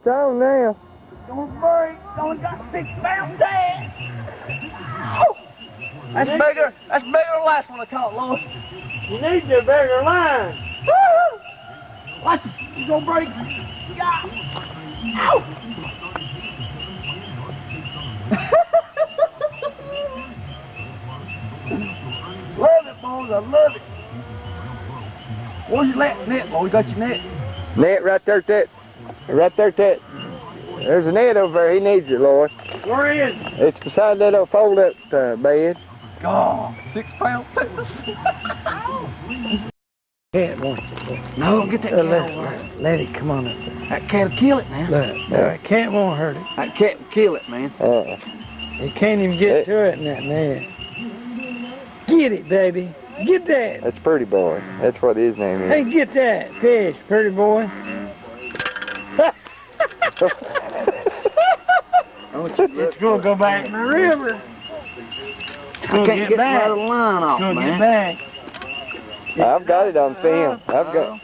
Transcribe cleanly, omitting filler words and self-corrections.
Down now. Don't worry, only got 6 pounds dead. Oh, that's bigger than the last one I caught, Lord. You need the bigger line. Woo! Watch it, he's gonna break. Yeah. Ow! Love it, boys, I love it. Where's your net, boy? You got your net? Net right there, Ted. Right there, Ted. There's a net over there. He needs it, Lord. Where is it? It's beside that old fold-up bed. God, 6 pounds too. Cat wants it. No, get that cat over there. Let it come on up there. That cat'll kill it now. Look, that cat won't hurt it. That cat will kill it, man. He can't even get to it in that net. Get it, baby. Get that. That's Pretty Boy. That's what his name is. Hey, get that fish, Pretty Boy. It's gonna go back in the river. I can't get out of the line off, man. Get back. I've got it on film. I've got.